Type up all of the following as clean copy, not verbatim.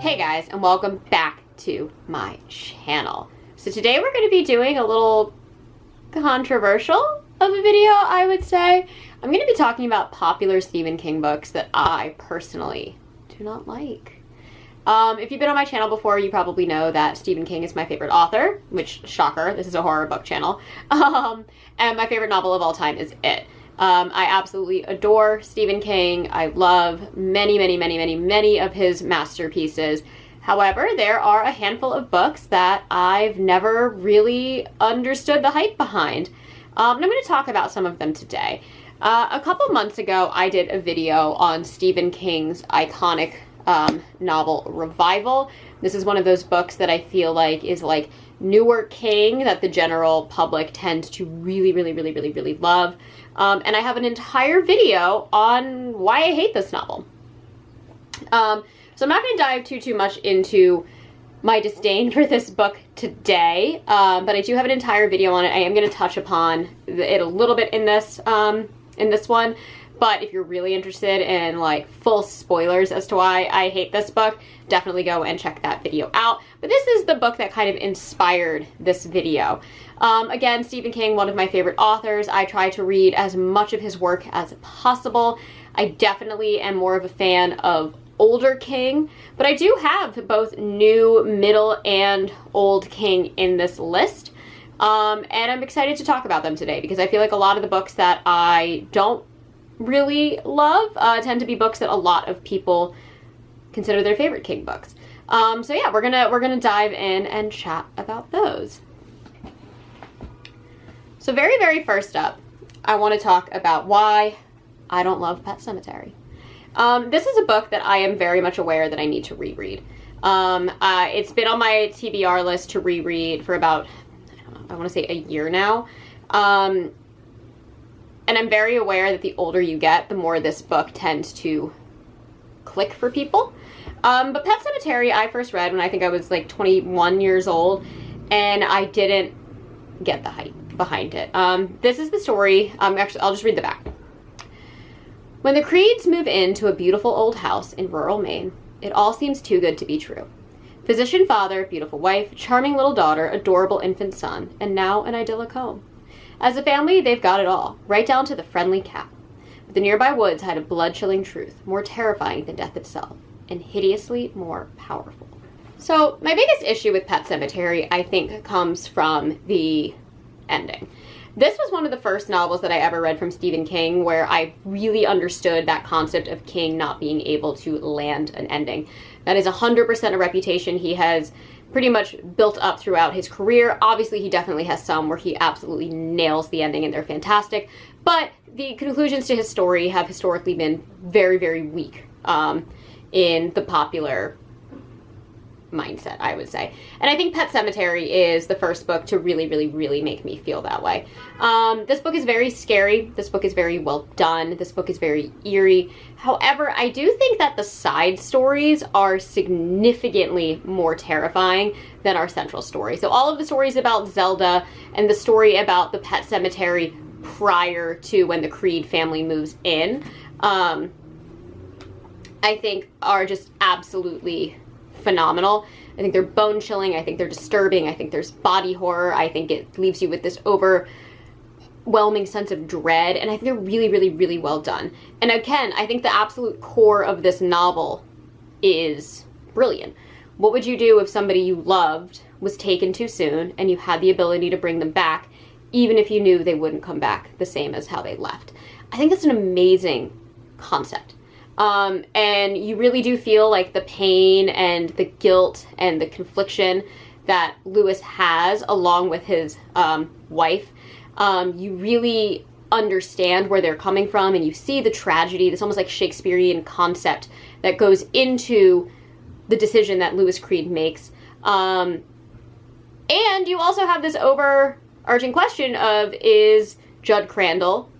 Hey guys, and welcome back to my channel. So today we're going to be doing a little controversial of a video, I would say. I'm going to be talking about popular Stephen King books that I personally do not like. If you've been on my channel before, you probably know that Stephen King is my favorite author, which, shocker, this is a horror book channel. And my favorite novel of all time is It. I absolutely adore Stephen King. I love many of his masterpieces. However, there are a handful of books that I've never really understood the hype behind. And I'm going to talk about some of them today. A couple months ago, I did a video on Stephen King's iconic novel Revival. This is one of those books that I feel like is like newer King that the general public tends to really love. And I have an entire video on why I hate this novel. So I'm not going to dive too much into my disdain for this book today, but I do have an entire video on it. I am going to touch upon it a little bit in this one. But if you're really interested in like full spoilers as to why I hate this book, definitely go and check that video out. But this is the book that kind of inspired this video. Again, Stephen King, one of my favorite authors. I try to read as much of his work as possible. I definitely am more of a fan of older King, but I do have both new, middle, and old King in this list. And I'm excited to talk about them today because I feel like a lot of the books that I don't really love tend to be books that a lot of people consider their favorite King books. So yeah, we're gonna dive in and chat about those. So very first up, I want to talk about why I don't love Pet Sematary. This is a book that I am very much aware that I need to reread. It's been on my TBR list to reread for about, I don't know, I want to say a year now. And I'm very aware that the older you get, the more this book tends to click for people. But Pet Sematary I first read when I think I was like 21 years old, and I didn't get the hype behind it. This is the story, actually I'll just read the back. When the Creeds move into a beautiful old house in rural Maine, it all seems too good to be true. Physician father, beautiful wife, charming little daughter, adorable infant son, and now an idyllic home. As a family, they've got it all, right down to the friendly cat. But the nearby woods hide a blood-chilling truth, more terrifying than death itself, and hideously more powerful. So, my biggest issue with Pet Sematary, I think, comes from the ending. This was one of the first novels that I ever read from Stephen King where I really understood that concept of King not being able to land an ending. That is 100% a reputation he has pretty much built up throughout his career. Obviously, he definitely has some where he absolutely nails the ending and they're fantastic, but the conclusions to his story have historically been very weak in the popular mindset, I would say. And I think Pet Sematary is the first book to really make me feel that way. This book is very scary. This book is very well done. This book is very eerie. However, I do think that the side stories are significantly more terrifying than our central story. So all of the stories about Zelda and the story about the Pet Sematary prior to when the Creed family moves in, I think are just absolutely phenomenal. I think they're bone-chilling. I think they're disturbing. I think there's body horror. I think it leaves you with this overwhelming sense of dread. And I think they're really well done. And again, I think the absolute core of this novel is brilliant. What would you do if somebody you loved was taken too soon and you had the ability to bring them back, even if you knew they wouldn't come back the same as how they left? I think that's an amazing concept. And you really do feel like the pain and the guilt and the confliction that Lewis has along with his wife. You really understand where they're coming from and you see the tragedy, this almost like Shakespearean concept that goes into the decision that Louis Creed makes. And you also have this overarching question of, is Judd Crandall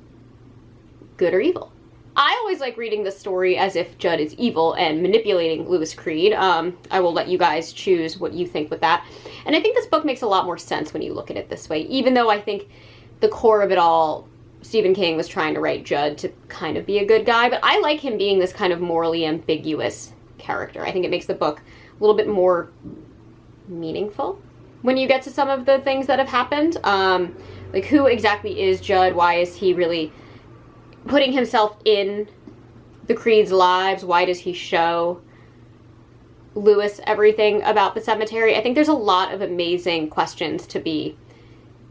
good or evil? I always like reading this story as if Judd is evil and manipulating Louis Creed. I will let you guys choose what you think with that. And I think this book makes a lot more sense when you look at it this way, even though I think the core of it all, Stephen King was trying to write Judd to kind of be a good guy, but I like him being this kind of morally ambiguous character. I think it makes the book little bit more meaningful when you get to some of the things that have happened. Like, who exactly is Judd? Why is he really putting himself in the Creeds' lives? Why does he show Lewis everything about the cemetery? I think there's a lot of amazing questions to be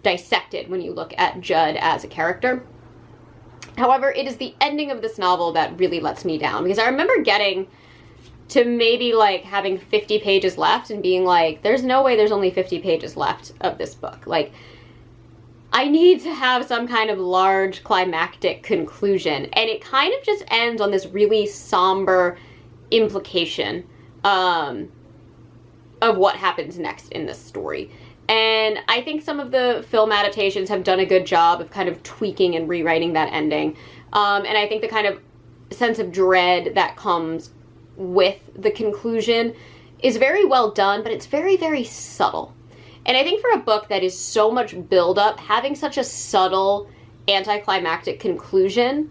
dissected when you look at Judd as a character. However, it is the ending of this novel that really lets me down, because I remember getting to maybe like having 50 pages left and being like, there's no way there's only 50 pages left of this book. Like, I need to have some kind of large climactic conclusion. And it kind of just ends on this really somber implication of what happens next in this story. And I think some of the film adaptations have done a good job of kind of tweaking and rewriting that ending. And I think the kind of sense of dread that comes with the conclusion is very well done, but it's very, very subtle. And I think for a book that is so much buildup, having such a subtle anticlimactic conclusion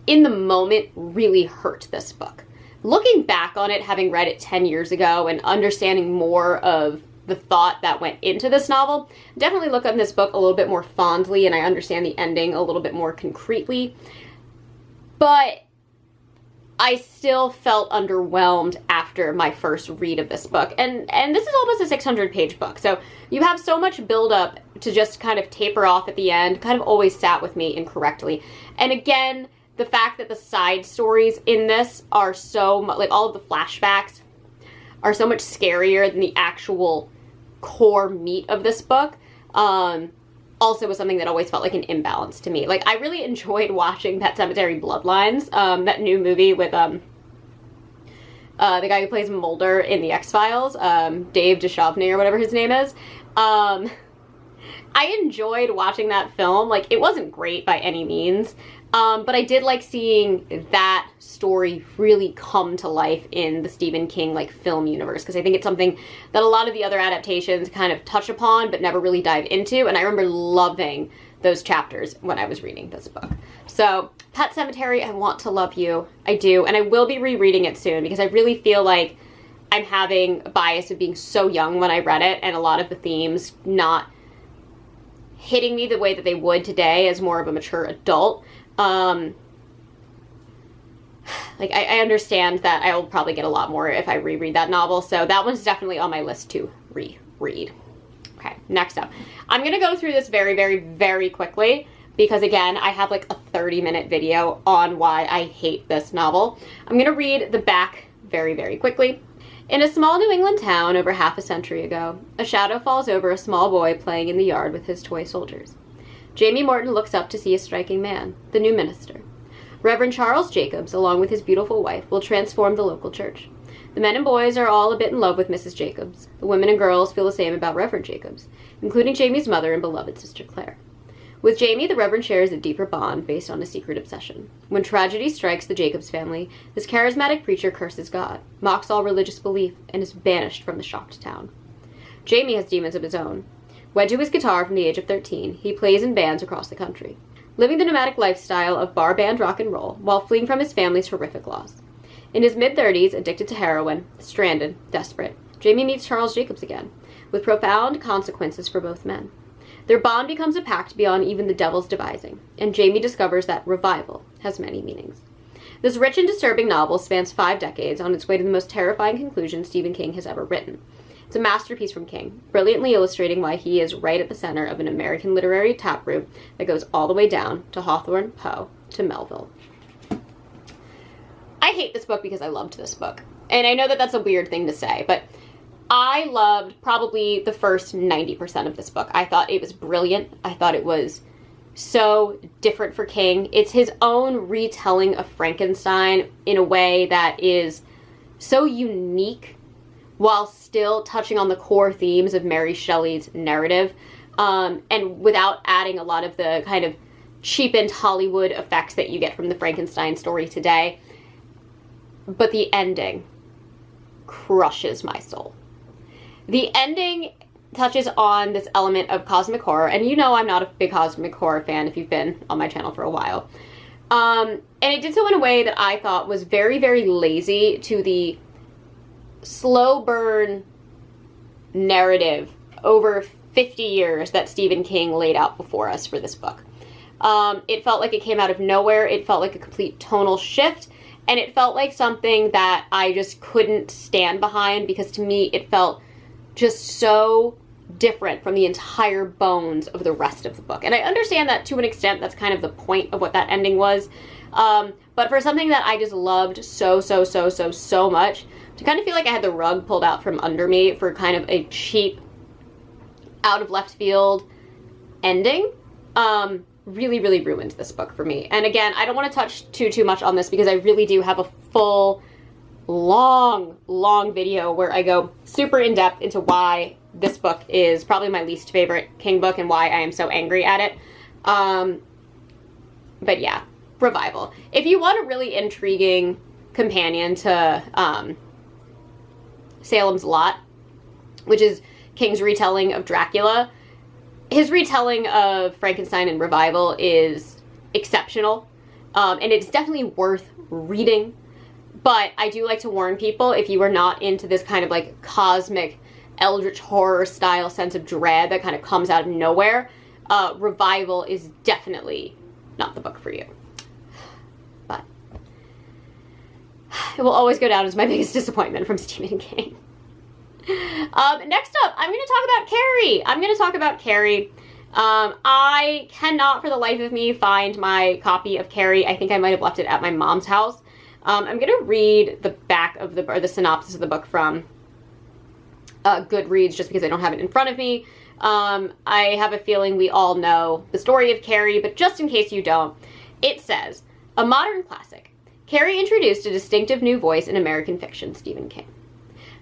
in the moment really hurt this book. Looking back on it, having read it 10 years ago and understanding more of the thought that went into this novel, definitely look on this book a little bit more fondly, and I understand the ending a little bit more concretely. But I still felt underwhelmed after my first read of this book. And this is almost a 600-page book, so you have so much buildup to just kind of taper off at the end, kind of always sat with me incorrectly. And again, the fact that the side stories in this are so, like, all of the flashbacks are so much scarier than the actual core meat of this book, also was something that always felt like an imbalance to me. Like, I really enjoyed watching Pet Sematary Bloodlines, that new movie with the guy who plays Mulder in the X-Files, Dave Duchovny or whatever his name is. I enjoyed watching that film. Like, it wasn't great by any means, but I did like seeing that story really come to life in the Stephen King, like, film universe, because I think it's something that a lot of the other adaptations kind of touch upon but never really dive into, and I remember loving those chapters when I was reading this book. So, Pet Sematary, I want to love you. I do, and I will be rereading it soon, because I really feel like I'm having a bias of being so young when I read it, and a lot of the themes not hitting me the way that they would today as more of a mature adult. Like, I understand that I will probably get a lot more if I reread that novel, so that one's definitely on my list to reread. Okay, next up. I'm going to go through this very, very, very quickly, because again, I have like a 30-minute video on why I hate this novel. I'm going to read the back very, very quickly. In a small New England town over half a century ago, a shadow falls over a small boy playing in the yard with his toy soldiers. Jamie Morton looks up to see a striking man, the new minister. Reverend Charles Jacobs, along with his beautiful wife, will transform the local church. The men and boys are all a bit in love with Mrs. Jacobs. The women and girls feel the same about Reverend Jacobs, including Jamie's mother and beloved sister Claire. With Jamie, the Reverend shares a deeper bond based on a secret obsession. When tragedy strikes the Jacobs family, this charismatic preacher curses God, mocks all religious belief, and is banished from the shocked town. Jamie has demons of his own. Wed to his guitar from the age of 13, he plays in bands across the country, living the nomadic lifestyle of bar band rock and roll while fleeing from his family's horrific loss. In his mid-30s, addicted to heroin, stranded, desperate, Jamie meets Charles Jacobs again, with profound consequences for both men. Their bond becomes a pact beyond even the devil's devising, and Jamie discovers that revival has many meanings. This rich and disturbing novel spans 5 decades on its way to the most terrifying conclusion Stephen King has ever written. It's a masterpiece from King, brilliantly illustrating why he is right at the center of an American literary taproot that goes all the way down to Hawthorne, Poe, to Melville. I hate this book because I loved this book. And I know that that's a weird thing to say, but I loved probably the first 90% of this book. I thought it was brilliant. I thought it was so different for King. It's his own retelling of Frankenstein in a way that is so unique while still touching on the core themes of Mary Shelley's narrative, and without adding a lot of the kind of cheapened Hollywood effects that you get from the Frankenstein story today. But the ending crushes my soul. The ending touches on this element of cosmic horror, and you know I'm not a big cosmic horror fan if you've been on my channel for a while. And it did so in a way that I thought was very, very lazy to the slow burn narrative over 50 years that Stephen King laid out before us for this book. It felt like it came out of nowhere. It felt like a complete tonal shift, and it felt like something that I just couldn't stand behind, because to me it felt just so different from the entire bones of the rest of the book. And I understand that to an extent that's kind of the point of what that ending was. But for something that I just loved so much, to kind of feel like I had the rug pulled out from under me for kind of a cheap, out of left field ending, really ruined this book for me. And again, I don't want to touch too much on this, because I really do have a full, long video where I go super in depth into why this book is probably my least favorite King book and why I am so angry at it. But yeah, Revival. If you want a really intriguing companion to Salem's Lot, which is King's retelling of Dracula, his retelling of Frankenstein in Revival is exceptional, and it's definitely worth reading. But I do like to warn people, if you are not into this kind of like cosmic eldritch horror style sense of dread that kind of comes out of nowhere, Revival is definitely not the book for you. But it will always go down as my biggest disappointment from Stephen King. Next up, I'm going to talk about Carrie. I cannot for the life of me find my copy of Carrie. I think I might have left it at my mom's house. I'm going to read the back of the, or the synopsis of the book from Goodreads, just because I don't have it in front of me. I have a feeling we all know the story of Carrie, but just in case you don't, it says, a modern classic. Carrie introduced a distinctive new voice in American fiction, Stephen King.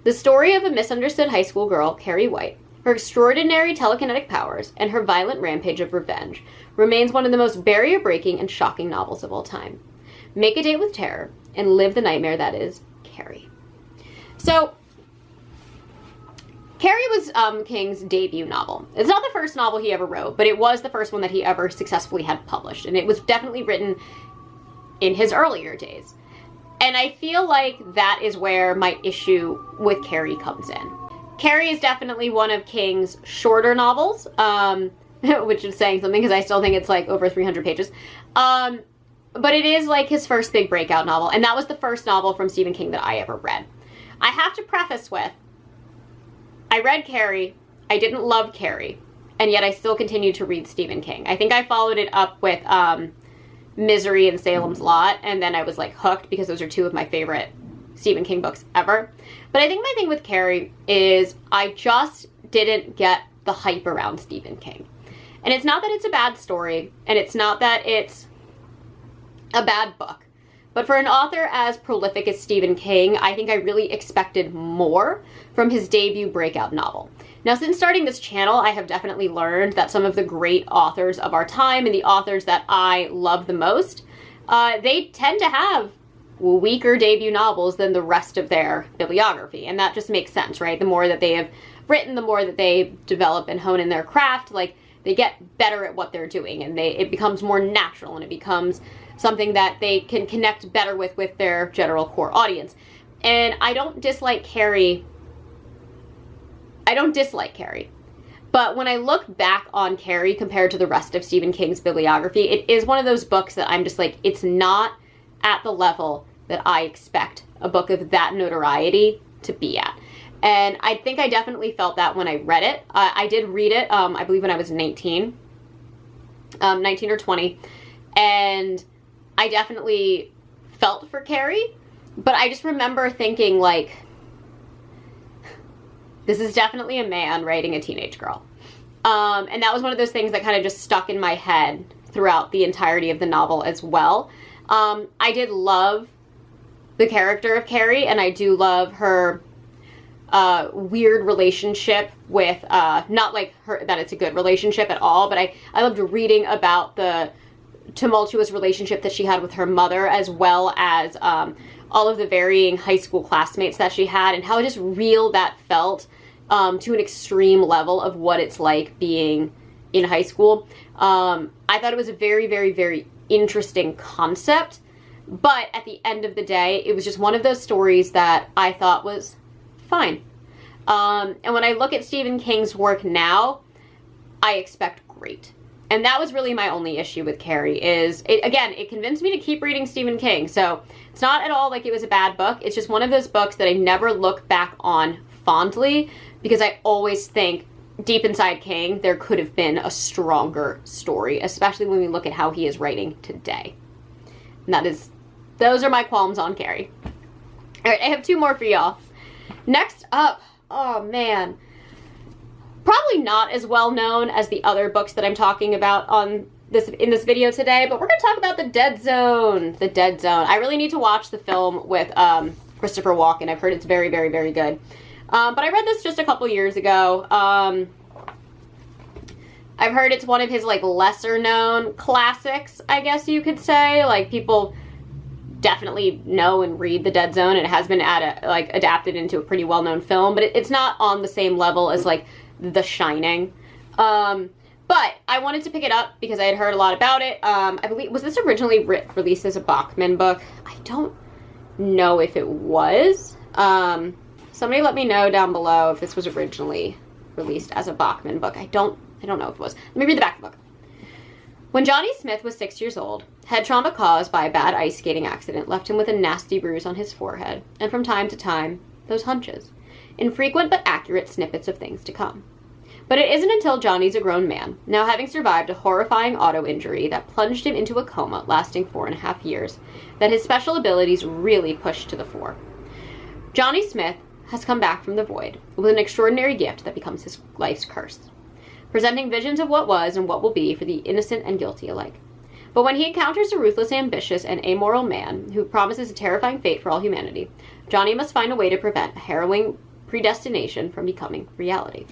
The story of a misunderstood high school girl, Carrie White, her extraordinary telekinetic powers, and her violent rampage of revenge remains one of the most barrier-breaking and shocking novels of all time. Make a date with terror and live the nightmare that is Carrie. So, Carrie was King's debut novel. It's not the first novel he ever wrote, but it was the first one that he ever successfully had published, and it was definitely written in his earlier days. And I feel like that is where my issue with Carrie comes in. Carrie is definitely one of King's shorter novels, which is saying something because I still think it's like over 300 pages. But it is like his first big breakout novel, and that was the first novel from Stephen King that I ever read. I have to preface with, I read Carrie, I didn't love Carrie, and yet I still continued to read Stephen King. I think I followed it up with Misery and Salem's Lot, and then I was like hooked because those are two of my favorite Stephen King books ever. But I think my thing with Carrie is I just didn't get the hype around Stephen King. And it's not that it's a bad story, and it's not that it's a bad book. But for an author as prolific as Stephen King, I think I really expected more from his debut breakout novel. Now, since starting this channel, I have definitely learned that some of the great authors of our time and the authors that I love the most, they tend to have weaker debut novels than the rest of their bibliography. And that just makes sense, right? The more that they have written, the more that they develop and hone in their craft, like they get better at what they're doing, and it becomes more natural, and it becomes something that they can connect better with their general core audience. And I don't dislike Carrie. But when I look back on Carrie compared to the rest of Stephen King's bibliography, it is one of those books that I'm just like, it's not at the level that I expect a book of that notoriety to be at. And I think I definitely felt that when I read it. I did read it, I believe when I was 19 or 20. And I definitely felt for Carrie, but I just remember thinking, like, this is definitely a man writing a teenage girl. And that was one of those things that kind of just stuck in my head throughout the entirety of the novel as well. I did love the character of Carrie, and I do love her weird relationship with, not like her, that it's a good relationship at all, but I loved reading about the tumultuous relationship that she had with her mother, as well as all of the varying high school classmates that she had, and how just real that felt to an extreme level of what it's like being in high school. I thought it was a very interesting concept, but at the end of the day, it was just one of those stories that I thought was fine. And when I look at Stephen King's work now, I expect great. And that was really my only issue with Carrie is, it convinced me to keep reading Stephen King. So it's not at all like it was a bad book. It's just one of those books that I never look back on fondly because I always think deep inside King, there could have been a stronger story, especially when we look at how he is writing today. And those are my qualms on Carrie. All right, I have two more for y'all. Next up, oh man, probably not as well known as the other books that I'm talking about in this video today, but we're going to talk about The Dead Zone. The Dead Zone. I really need to watch the film with Christopher Walken. I've heard it's very, very, very good. But I read this just a couple years ago. I've heard it's one of his like lesser known classics, I guess you could say. Like people definitely know and read The Dead Zone. It has been adapted into a pretty well known film, but it's not on the same level as like The Shining. But I wanted to pick it up because I had heard a lot about it. I believe, was this originally released as a Bachman book? I don't know if it was. Somebody let me know down below if this was originally released as a Bachman book. I don't know if it was. Let me read the back of the book. When Johnny Smith was 6 years old, head trauma caused by a bad ice skating accident left him with a nasty bruise on his forehead, and from time to time, those hunches. Infrequent but accurate snippets of things to come. But it isn't until Johnny's a grown man, now having survived a horrifying auto injury that plunged him into a coma lasting 4.5 years, that his special abilities really pushed to the fore. Johnny Smith has come back from the void with an extraordinary gift that becomes his life's curse, presenting visions of what was and what will be for the innocent and guilty alike. But when he encounters a ruthless, ambitious, and amoral man who promises a terrifying fate for all humanity, Johnny must find a way to prevent a harrowing predestination from becoming reality.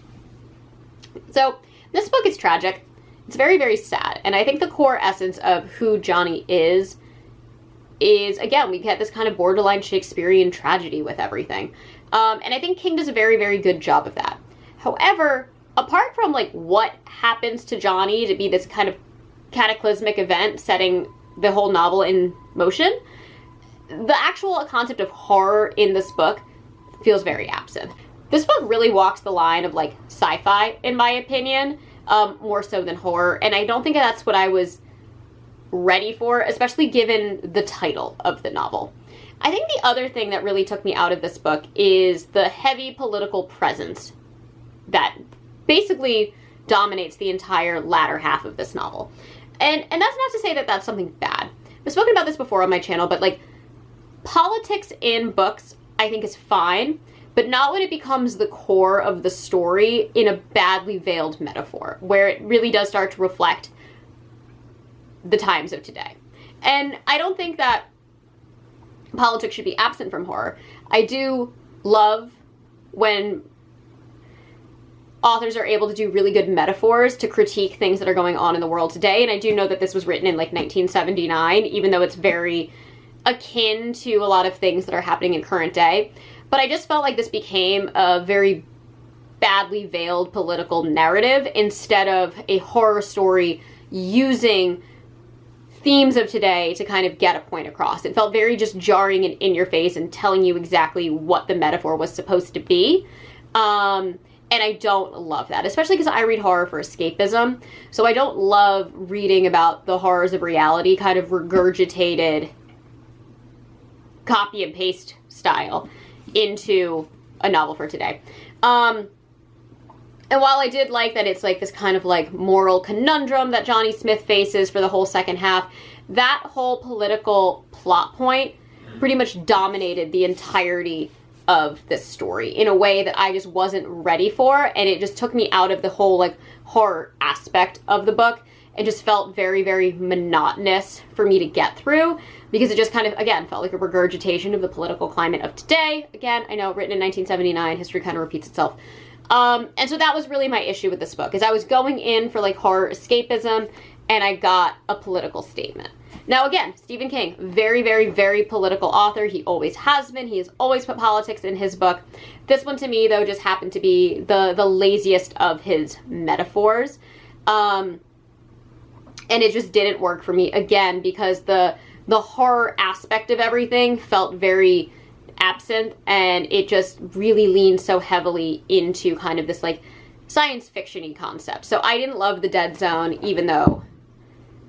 So, this book is tragic. It's very, very sad. And I think the core essence of who Johnny is, again, we get this kind of borderline Shakespearean tragedy with everything. And I think King does a very, very good job of that. However, apart from like what happens to Johnny to be this kind of cataclysmic event setting the whole novel in motion, the actual concept of horror in this book feels very absent. This book really walks the line of like sci-fi, in my opinion, more so than horror. And I don't think that's what I was ready for, especially given the title of the novel. I think the other thing that really took me out of this book is the heavy political presence that basically dominates the entire latter half of this novel. And that's not to say that that's something bad. I've spoken about this before on my channel, but like politics in books I think is fine, but not when it becomes the core of the story in a badly veiled metaphor, where it really does start to reflect the times of today. And I don't think that politics should be absent from horror. I do love when authors are able to do really good metaphors to critique things that are going on in the world today. And I do know that this was written in like 1979, even though it's very akin to a lot of things that are happening in current day. But I just felt like this became a very badly veiled political narrative instead of a horror story using themes of today to kind of get a point across. It felt very just jarring and in your face and telling you exactly what the metaphor was supposed to be. And I don't love that, especially because I read horror for escapism. So I don't love reading about the horrors of reality kind of regurgitated copy and paste style into a novel for today. And while I did like that it's like this kind of like moral conundrum that Johnny Smith faces for the whole second half, that whole political plot point pretty much dominated the entirety of this story in a way that I just wasn't ready for, and it just took me out of the whole like horror aspect of the book. It just felt very, very monotonous for me to get through because it just kind of, again, felt like a regurgitation of the political climate of today. Again, I know, written in 1979, history kind of repeats itself. And so that was really my issue with this book, is I was going in for like horror escapism and I got a political statement. Now again, Stephen King, very, very, very political author. He always has been. He has always put politics in his book. This one to me though just happened to be the laziest of his metaphors. And it just didn't work for me, again, because the horror aspect of everything felt very absent, and it just really leans so heavily into kind of this like science fiction-y concept. So I didn't love The Dead Zone, even though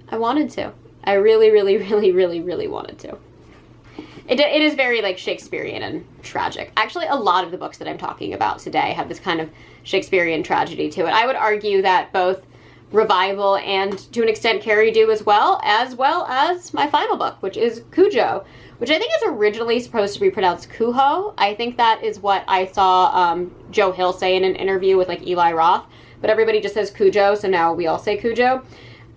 I wanted to. I really, really, really, really, really wanted to. It is very like Shakespearean and tragic. Actually, a lot of the books that I'm talking about today have this kind of Shakespearean tragedy to it. I would argue that both Revival and, to an extent, Carrie do as well as my final book, which is Cujo, which I think is originally supposed to be pronounced Cujo. I think that is what I saw Joe Hill say in an interview with like Eli Roth, but everybody just says Cujo, so now we all say Cujo.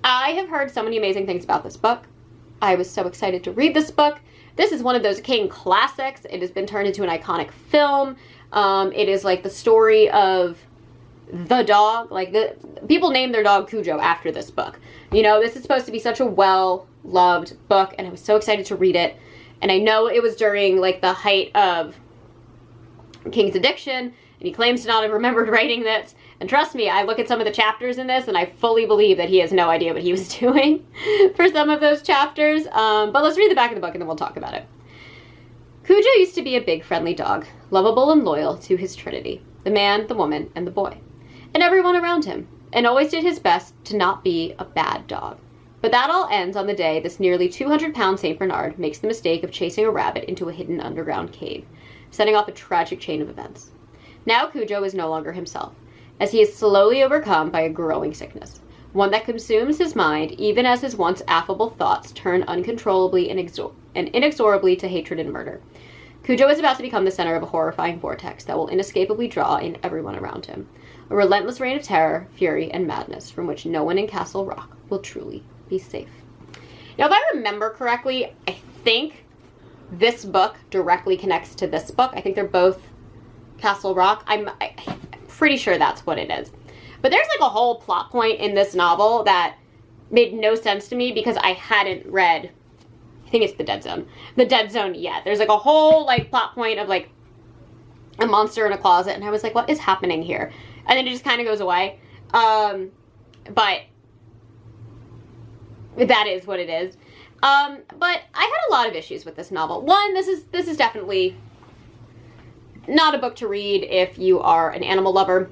I have heard so many amazing things about this book. I was so excited to read this book. This is one of those King classics. It has been turned into an iconic film. It is like the story of the dog. Like, the people name their dog Cujo after this book. You know, this is supposed to be such a well-loved book, and I was so excited to read it. And I know it was during like the height of King's addiction, and he claims to not have remembered writing this. And trust me, I look at some of the chapters in this, and I fully believe that he has no idea what he was doing for some of those chapters. But let's read the back of the book, and then we'll talk about it. Cujo used to be a big, friendly dog, lovable and loyal to his trinity, the man, the woman, and the boy, and everyone around him, and always did his best to not be a bad dog. But that all ends on the day this nearly 200-pound St. Bernard makes the mistake of chasing a rabbit into a hidden underground cave, setting off a tragic chain of events. Now Cujo is no longer himself, as he is slowly overcome by a growing sickness, one that consumes his mind even as his once affable thoughts turn uncontrollably and inexorably to hatred and murder. Cujo is about to become the center of a horrifying vortex that will inescapably draw in everyone around him, a relentless reign of terror, fury, and madness from which no one in Castle Rock will truly be safe. Now, if I remember correctly, I think this book directly connects to this book. I think they're both Castle Rock. I'm pretty sure that's what it is. But there's like a whole plot point in this novel that made no sense to me because I hadn't read, I think it's The Dead Zone. The Dead Zone yet. There's like a whole like plot point of like a monster in a closet, and I was like, what is happening here? And then it just kind of goes away. But that is what it is. But I had a lot of issues with this novel. One, this is definitely not a book to read if you are an animal lover.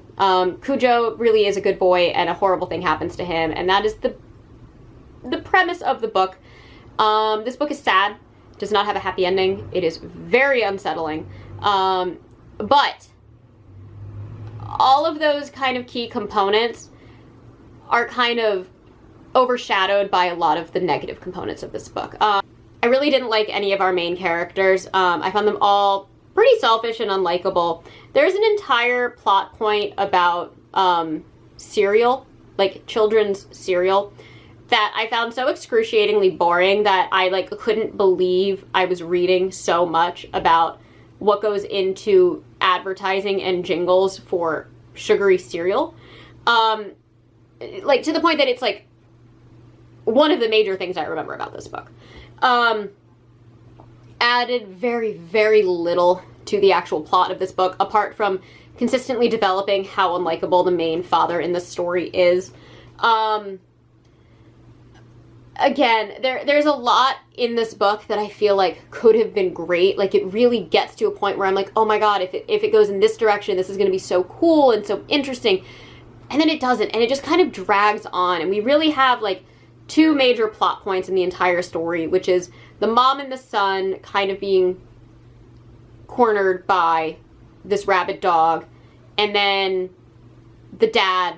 Cujo really is a good boy, and a horrible thing happens to him, and that is the premise of the book. This book is sad, does not have a happy ending. It is very unsettling. But all of those kind of key components are kind of overshadowed by a lot of the negative components of this book. I really didn't like any of our main characters. I found them all pretty selfish and unlikable. There's an entire plot point about cereal, like children's cereal, that I found so excruciatingly boring that I like couldn't believe I was reading so much about what goes into advertising and jingles for sugary cereal. Like to the point that it's like one of the major things I remember about this book. Added very, very little to the actual plot of this book, apart from consistently developing how unlikable the main father in the story is. Again, there's a lot in this book that I feel like could have been great. Like, it really gets to a point where I'm like, oh my god, if it goes in this direction, this is going to be so cool and so interesting. And then it doesn't, and it just kind of drags on. And we really have, like, two major plot points in the entire story, which is the mom and the son kind of being cornered by this rabid dog, and then the dad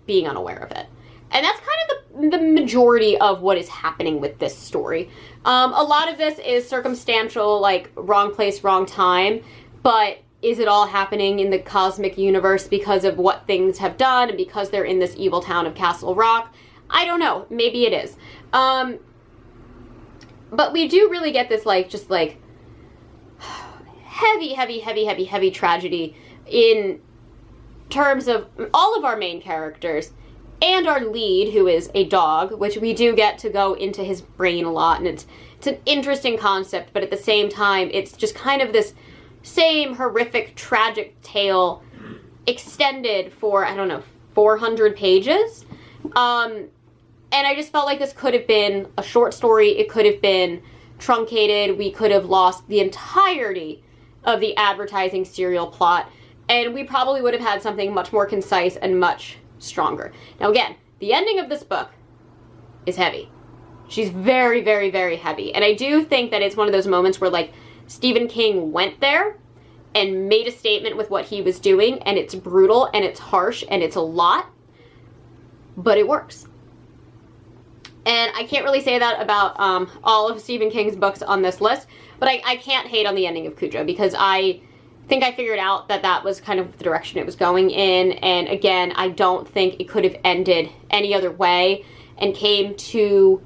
being unaware of it. And that's kind of the majority of what is happening with this story. A lot of this is circumstantial, like wrong place, wrong time, but is it all happening in the cosmic universe because of what things have done and because they're in this evil town of Castle Rock? I don't know. Maybe it is. But we do really get this, like, just, like, heavy, heavy, heavy, heavy, heavy tragedy in terms of all of our main characters and our lead, who is a dog, which we do get to go into his brain a lot, and it's an interesting concept, but at the same time, it's just kind of this same horrific, tragic tale extended for, I don't know, 400 pages. And I just felt like this could have been a short story. It could have been truncated. We could have lost the entirety of the advertising serial plot, and we probably would have had something much more concise and much stronger. Now again, the ending of this book is heavy. She's very, very, very heavy. And I do think that it's one of those moments where, like, Stephen King went there and made a statement with what he was doing, and it's brutal, and it's harsh, and it's a lot, but it works. And I can't really say that about all of Stephen King's books on this list, but I can't hate on the ending of Cujo, because I think I figured out that that was kind of the direction it was going in, and again, I don't think it could have ended any other way, and came to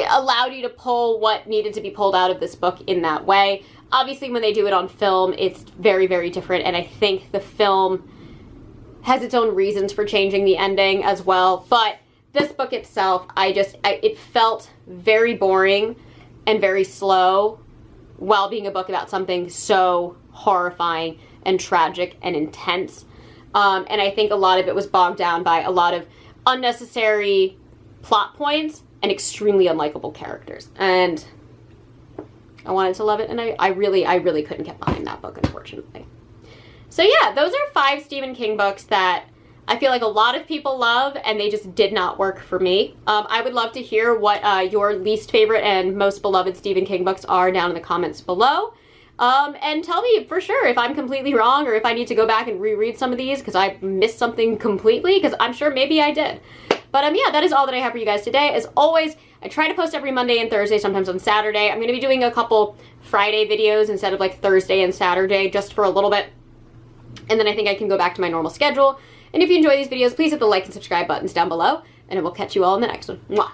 allowed you to pull what needed to be pulled out of this book in that way. Obviously, when they do it on film, it's very, very different, and I think the film has its own reasons for changing the ending as well, but this book itself, it felt very boring and very slow while being a book about something so horrifying and tragic and intense. And I think a lot of it was bogged down by a lot of unnecessary plot points and extremely unlikable characters. And I wanted to love it, and I really couldn't get behind that book, unfortunately. So yeah, those are 5 Stephen King books that I feel like a lot of people love, and they just did not work for me. I would love to hear what your least favorite and most beloved Stephen King books are down in the comments below. And tell me for sure if I'm completely wrong, or if I need to go back and reread some of these because I missed something completely, because I'm sure maybe I did. But yeah, that is all that I have for you guys today. As always, I try to post every Monday and Thursday, sometimes on Saturday. I'm going to be doing a couple Friday videos instead of like Thursday and Saturday, just for a little bit. And then I think I can go back to my normal schedule. And if you enjoy these videos, please hit the like and subscribe buttons down below, and I will catch you all in the next one. Mwah!